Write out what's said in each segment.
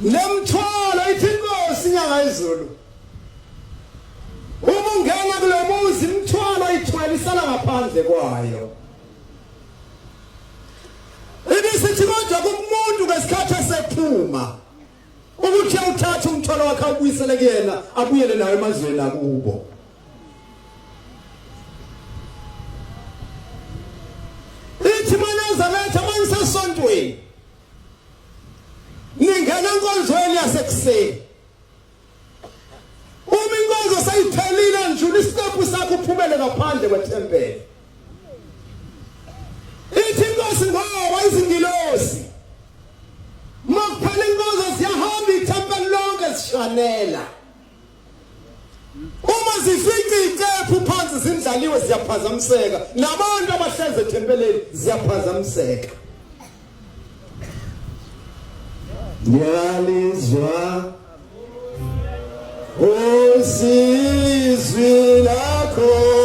nemthwalo ithi inkosi inyanga izulu uma ungena kule muzi imthwalo ithwele isala ngaphandle kwayo ibisithi kodwa kumuntu ngesikhathi esephuma ukuthi awuthathe umthwalo wakhe awubuyisele kuyena abuyele nawe emazweni akubo ithi maneza letha manisesontweni ningena enkonzweni yasekuseni uma inkonzo sayiphelile njalo isitepu sakho uphumele ngaphandle kwethempeli ithi inkosi ngoba izingilosi makuphela inkonzo ziyahamba ithempeli lonke zishanela uma zifika icephu phansi zindlaliwe ziyaphazamiseka nabantu abahleze ethempelini ziyaphazamiseka Yalizwa usizwi lakho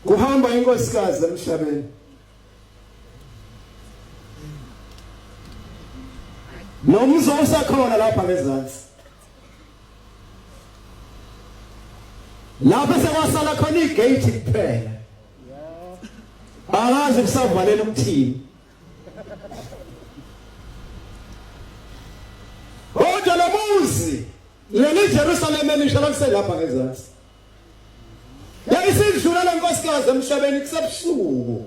kuhamba inkosikazi emhlabeni nomzo usakhona lapha ngezansi lapha sekwasala khona igate kuphela akazi kusavalela umthini kodwa lo muzi leli Jerusalem elisha lakuselapha ngezansi yayisidlula lenkosikazi emhlabeni kusebusuku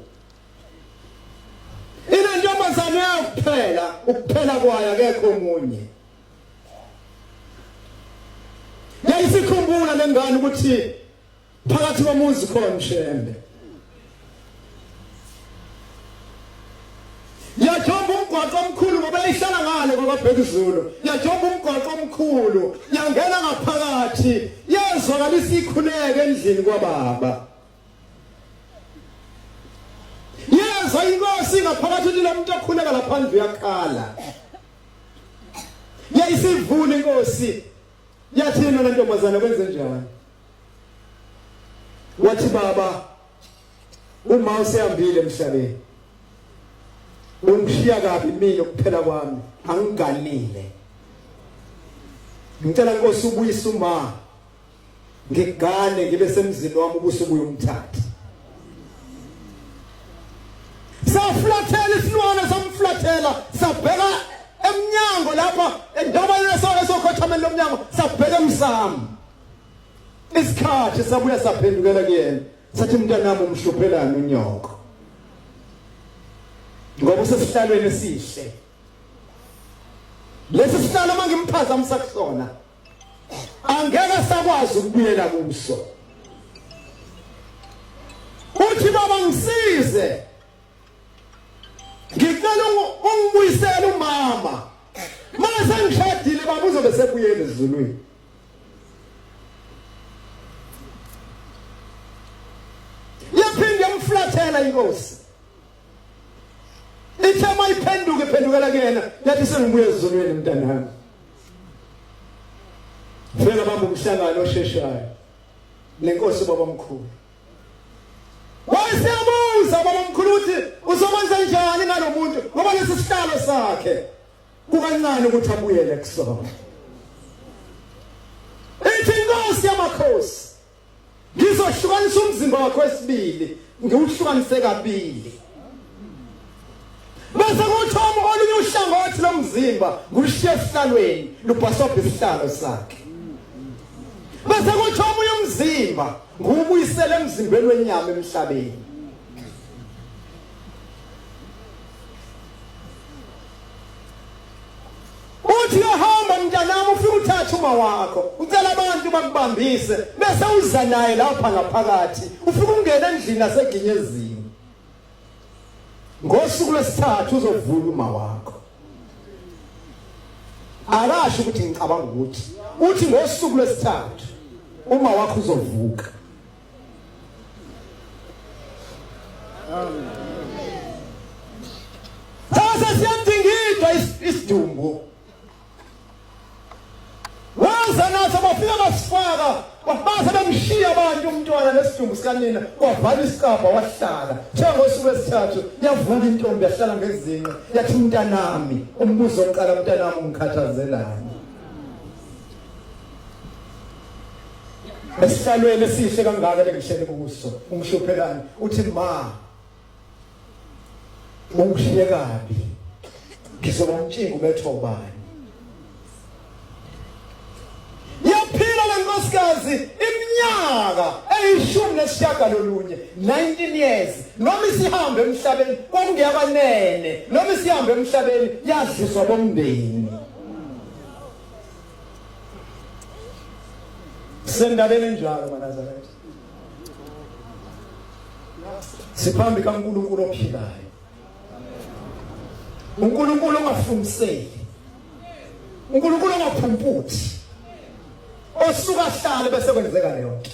ina ntombazane yakuphela ukuphela kwayo akekho omunye yayisikhumbula lengane ukuthi phakathi komuzi khona mshembe yajoba umgwaqo omkhulu ngoba yayihlala ngale kwaBhekuzulu yajoba umgwaqo omkhulu yangena ngaphakathi yezwakalisa ikhuleke endlini kwababa yezwa inkosi ngaphakathi lo muntu okhuleka laphandle uyakhala yayisivula inkosi yathi mina ntombazana kwenze njani wathi baba uma usehambile emhlabeni ungishiya kabi mina ukuphela kwami angiganile ngicela inkosi ubuyise uma ngigane ngibe semzini wami ubusubuye umthatha saflathela isilwane samflathela sabheka emnyango lapha endabeni esokhothamela lomnyango sabheka emsamo isikhathi sabuya saphendukela kuyena sathi mntanami umhluphelana unyoko ngoba usesihlalweni esihle lesi sihlalo mangimphaza kusona angeke sakwazi ukubuyela kuso uthi baba ngisize ngicela ungibuyisele umama mase ngishadile baba uzobe sebuyela ezulwini yaphinde yamflathela inkosi ithema iphendukela kuyena yathi sengibuye ezulwini mntanami fela baba umhlangano osheshayo lenkosi baba omkhulu wayesebuza baba omkhulu uthi uzokwenza njani ngalomuntu ngoba lesi sihlalo sakhe kukancane ukuthi abuyele kusona ithi inkosi yamakhosi ngizohlukanisa umzimba wakho wesibili ngiwuhlukanise kabili bese kuthoma olunye uhlangothi lomzimba ngushiya esihlalweni lubhasobha isihlalo sakhe. Bese kuthoma umzimba ngubuyisela emzimbeni wenyama emhlabeni. Uthi uhamba mntanami ufika uthatha uma wakho ucela abantu bakubambise bese uza naye lapha ngaphakathi ufika ungena endlini naseginyezini. Ngosuku lwesithathu uzovula uma wakho. Akasho ukuthi ngicabanga ukuthi uthi ngosuku lwesithathu uma wakho uzovuka. Sasa siyadingidwa isidumbu. Waza naso bafika basifaka babaza bemshiya abantu umntwana nesidumbu sikanina kwavala isikapa wahlala. Njengosuku lwesithathu yavuka intombi yahlala ngezinqa yathi mntanami umbuzo oqala mntanami ungikhathazelani. Esihlalweni esihle kangaka lengihlele kuso ungishophelani uthi ma ungishiye kabi ngizoba umtshingo bethobani. Yaphila lenkosikazi iminyaka eyishumi nesishagalolunye 19 years noma isihambe emhlabeni kwakungeyabanene noma isihambe emhlabeni yaziswa bomndeni. Sendabeni njalo maNazaretha. Siphambi kaNkulunkulu ophilayo. uNkulunkulu ongafundiseki. uNkulunkulu ongaphumputhi. Osuka hlale bese kwenzeka leyo nto.